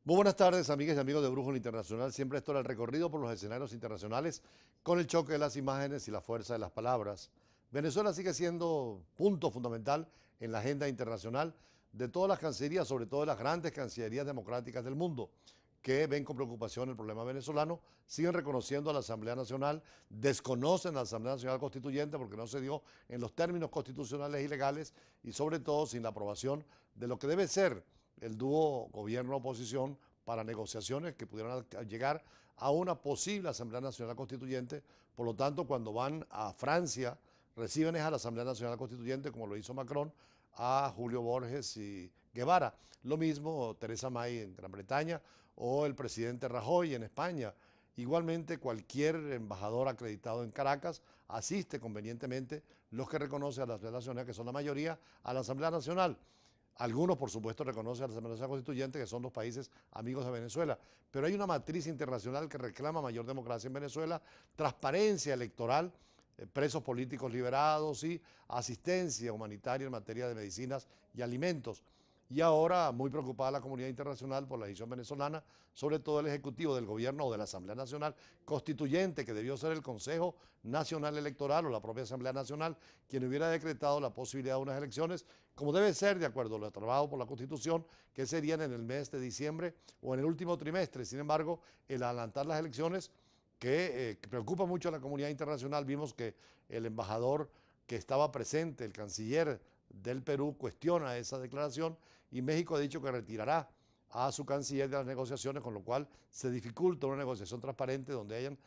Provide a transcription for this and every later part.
Muy buenas tardes, amigas y amigos de Brújula Internacional. Siempre esto era el recorrido por los escenarios internacionales con el choque de las imágenes y la fuerza de las palabras. Venezuela sigue siendo punto fundamental en la agenda internacional de todas las cancillerías, sobre todo de las grandes cancillerías democráticas del mundo, que ven con preocupación el problema venezolano, siguen reconociendo a la Asamblea Nacional, desconocen a la Asamblea Nacional Constituyente porque no se dio en los términos constitucionales y legales y sobre todo sin la aprobación de lo que debe ser el dúo gobierno-oposición para negociaciones que pudieran llegar a una posible Asamblea Nacional Constituyente. Por lo tanto, cuando van a Francia, reciben a la Asamblea Nacional Constituyente, como lo hizo Macron, a Julio Borges y Guevara. Lo mismo Theresa May en Gran Bretaña o el presidente Rajoy en España. Igualmente, cualquier embajador acreditado en Caracas asiste convenientemente, los que reconocen a la Asamblea Nacional, que son la mayoría, a la Asamblea Nacional. Algunos, por supuesto, reconocen a la Asamblea Nacional Constituyente, que son los países amigos de Venezuela. Pero hay una matriz internacional que reclama mayor democracia en Venezuela, transparencia electoral, presos políticos liberados y asistencia humanitaria en materia de medicinas y alimentos. Y ahora muy preocupada la comunidad internacional por la decisión venezolana, sobre todo el Ejecutivo del Gobierno o de la Asamblea Nacional Constituyente, que debió ser el Consejo Nacional Electoral o la propia Asamblea Nacional, quien hubiera decretado la posibilidad de unas elecciones, como debe ser de acuerdo a lo aprobado por la Constitución, que serían en el mes de diciembre o en el último trimestre. Sin embargo, el adelantar las elecciones que preocupa mucho a la comunidad internacional. Vimos que el embajador que estaba presente, el canciller del Perú, cuestiona esa declaración y México ha dicho que retirará a su canciller de las negociaciones, con lo cual se dificulta una negociación transparente donde hayan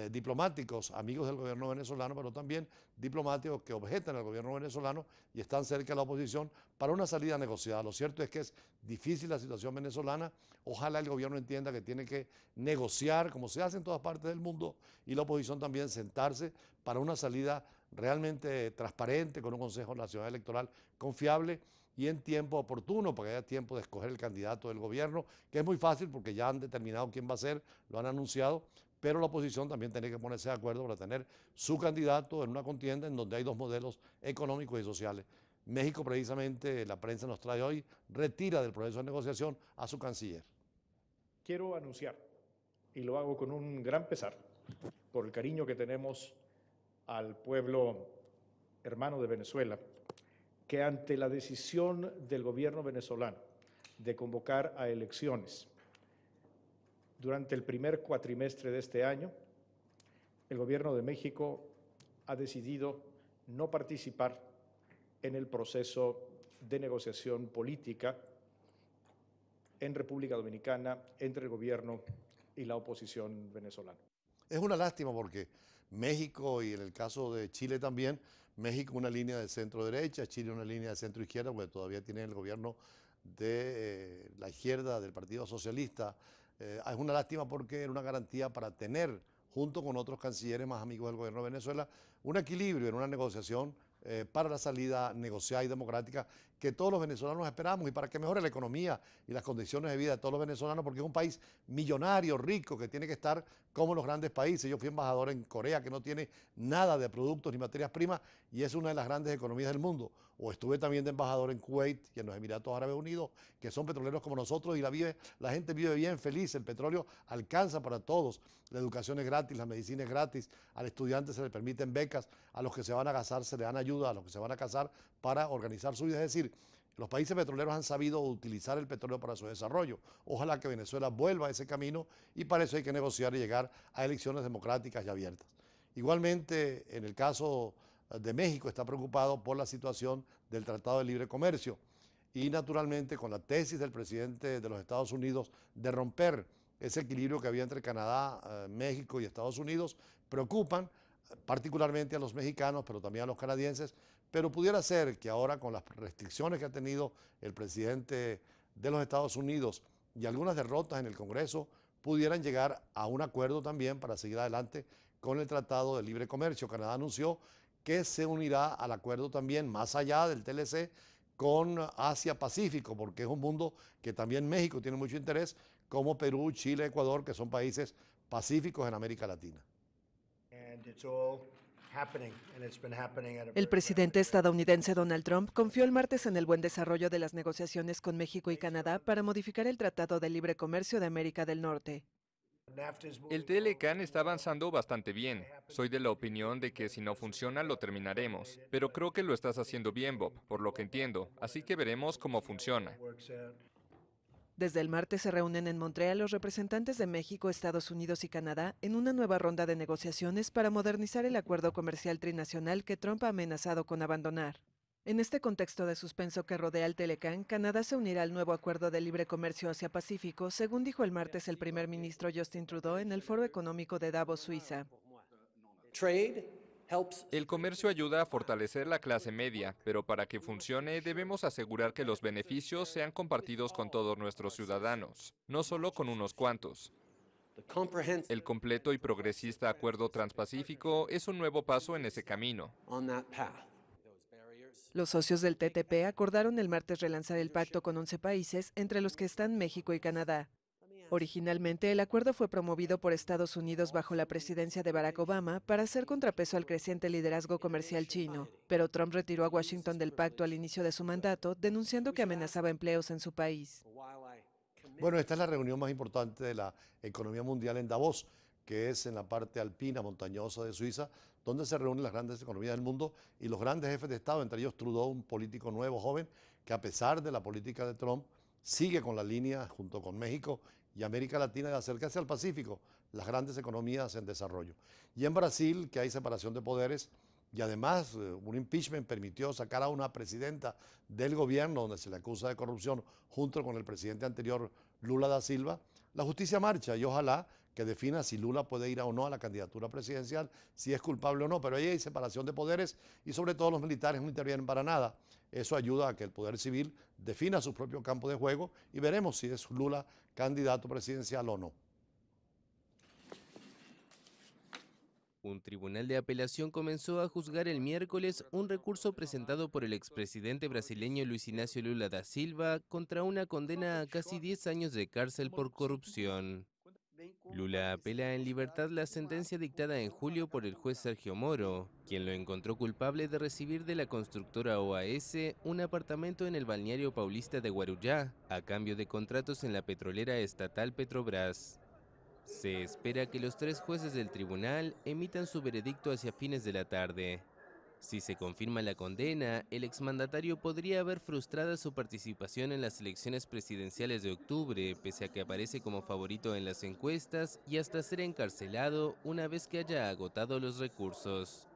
diplomáticos, amigos del gobierno venezolano, pero también diplomáticos que objetan al gobierno venezolano y están cerca de la oposición para una salida negociada. Lo cierto es que es difícil la situación venezolana. Ojalá el gobierno entienda que tiene que negociar, como se hace en todas partes del mundo, y la oposición también sentarse para una salida realmente transparente, con un Consejo Nacional Electoral confiable y en tiempo oportuno, para que haya tiempo de escoger el candidato del gobierno, que es muy fácil porque ya han determinado quién va a ser, lo han anunciado, pero la oposición también tiene que ponerse de acuerdo para tener su candidato en una contienda en donde hay dos modelos económicos y sociales. México, precisamente, la prensa nos trae hoy, retira del proceso de negociación a su canciller. Quiero anunciar, y lo hago con un gran pesar, por el cariño que tenemos al pueblo hermano de Venezuela, que ante la decisión del gobierno venezolano de convocar a elecciones durante el primer cuatrimestre de este año, el gobierno de México ha decidido no participar en el proceso de negociación política en República Dominicana entre el gobierno y la oposición venezolana. Es una lástima porque México y en el caso de Chile también, México una línea de centro derecha, Chile una línea de centro izquierda, porque todavía tiene el gobierno de la izquierda del Partido Socialista. Es una lástima porque era una garantía para tener, junto con otros cancilleres más amigos del gobierno de Venezuela, un equilibrio en una negociación para la salida negociada y democrática que todos los venezolanos esperamos y para que mejore la economía y las condiciones de vida de todos los venezolanos, porque es un país millonario, rico, que tiene que estar como los grandes países. Yo fui embajador en Corea, que no tiene nada de productos ni materias primas y es una de las grandes economías del mundo. O estuve también de embajador en Kuwait y en los Emiratos Árabes Unidos, que son petroleros como nosotros y la gente vive bien, feliz. El petróleo alcanza para todos. La educación es gratis, la medicina es gratis, al estudiante se le permiten becas, a los que se van a casar se le dan ayuda, a los que se van a casar para organizar su vida. Es decir, los países petroleros han sabido utilizar el petróleo para su desarrollo. Ojalá que Venezuela vuelva a ese camino y para eso hay que negociar y llegar a elecciones democráticas y abiertas. Igualmente, en el caso de México, está preocupado por la situación del Tratado de Libre Comercio y naturalmente con la tesis del presidente de los Estados Unidos de romper ese equilibrio que había entre Canadá, México y Estados Unidos, preocupan particularmente a los mexicanos, pero también a los canadienses, pero pudiera ser que ahora con las restricciones que ha tenido el presidente de los Estados Unidos y algunas derrotas en el Congreso, pudieran llegar a un acuerdo también para seguir adelante con el Tratado de Libre Comercio. Canadá anunció que se unirá al acuerdo también más allá del TLC con Asia-Pacífico, porque es un mundo que también México tiene mucho interés, como Perú, Chile, Ecuador, que son países pacíficos en América Latina. And it's all El presidente estadounidense Donald Trump confió el martes en el buen desarrollo de las negociaciones con México y Canadá para modificar el Tratado de Libre Comercio de América del Norte. El TLCAN está avanzando bastante bien. Soy de la opinión de que si no funciona lo terminaremos. Pero creo que lo estás haciendo bien, Bob, por lo que entiendo. Así que veremos cómo funciona. Desde el martes se reúnen en Montreal los representantes de México, Estados Unidos y Canadá en una nueva ronda de negociaciones para modernizar el acuerdo comercial trinacional que Trump ha amenazado con abandonar. En este contexto de suspenso que rodea al TLCAN, Canadá se unirá al nuevo acuerdo de libre comercio Asia-Pacífico, según dijo el martes el primer ministro Justin Trudeau en el Foro Económico de Davos, Suiza. El comercio ayuda a fortalecer la clase media, pero para que funcione debemos asegurar que los beneficios sean compartidos con todos nuestros ciudadanos, no solo con unos cuantos. El completo y progresista acuerdo transpacífico es un nuevo paso en ese camino. Los socios del TTP acordaron el martes relanzar el pacto con 11 países, entre los que están México y Canadá. Originalmente, el acuerdo fue promovido por Estados Unidos bajo la presidencia de Barack Obama para hacer contrapeso al creciente liderazgo comercial chino, pero Trump retiró a Washington del pacto al inicio de su mandato, denunciando que amenazaba empleos en su país. Bueno, esta es la reunión más importante de la economía mundial en Davos, que es en la parte alpina, montañosa de Suiza, donde se reúnen las grandes economías del mundo y los grandes jefes de Estado, entre ellos Trudeau, un político nuevo, joven, que a pesar de la política de Trump, sigue con la línea, junto con México y América Latina, de acercarse al Pacífico, las grandes economías en desarrollo. Y en Brasil, que hay separación de poderes, y además un impeachment permitió sacar a una presidenta del gobierno donde se le acusa de corrupción junto con el presidente anterior Lula da Silva, la justicia marcha y ojalá que defina si Lula puede ir o no a la candidatura presidencial, si es culpable o no, pero ahí hay separación de poderes y sobre todo los militares no intervienen para nada. Eso ayuda a que el poder civil defina su propio campo de juego y veremos si es Lula candidato presidencial o no. Un tribunal de apelación comenzó a juzgar el miércoles un recurso presentado por el expresidente brasileño Luis Inácio Lula da Silva contra una condena a casi 10 años de cárcel por corrupción. Lula apela en libertad la sentencia dictada en julio por el juez Sergio Moro, quien lo encontró culpable de recibir de la constructora OAS un apartamento en el balneario paulista de Guarujá, a cambio de contratos en la petrolera estatal Petrobras. Se espera que los 3 jueces del tribunal emitan su veredicto hacia fines de la tarde. Si se confirma la condena, el exmandatario podría haber frustrado su participación en las elecciones presidenciales de octubre, pese a que aparece como favorito en las encuestas, y hasta ser encarcelado una vez que haya agotado los recursos.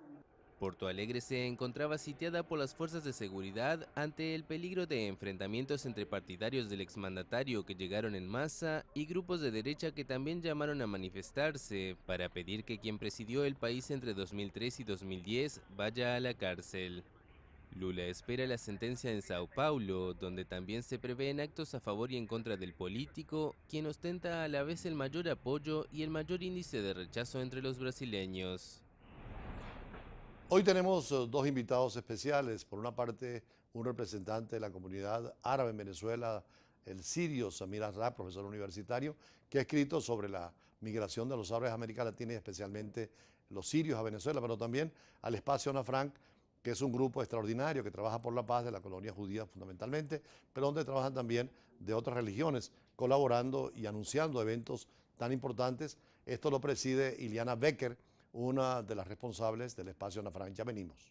Porto Alegre se encontraba sitiada por las fuerzas de seguridad ante el peligro de enfrentamientos entre partidarios del exmandatario que llegaron en masa y grupos de derecha que también llamaron a manifestarse para pedir que quien presidió el país entre 2003 y 2010 vaya a la cárcel. Lula espera la sentencia en Sao Paulo, donde también se prevén actos a favor y en contra del político, quien ostenta a la vez el mayor apoyo y el mayor índice de rechazo entre los brasileños. Hoy tenemos dos invitados especiales. Por una parte, un representante de la comunidad árabe en Venezuela, el sirio Samir Asraq, profesor universitario, que ha escrito sobre la migración de los árabes a América Latina y especialmente los sirios a Venezuela, pero también al espacio Ana Frank, que es un grupo extraordinario que trabaja por la paz de la colonia judía fundamentalmente, pero donde trabajan también de otras religiones, colaborando y anunciando eventos tan importantes. Esto lo preside Iliana Becker, una de las responsables del espacio Ana Frank. Ya venimos.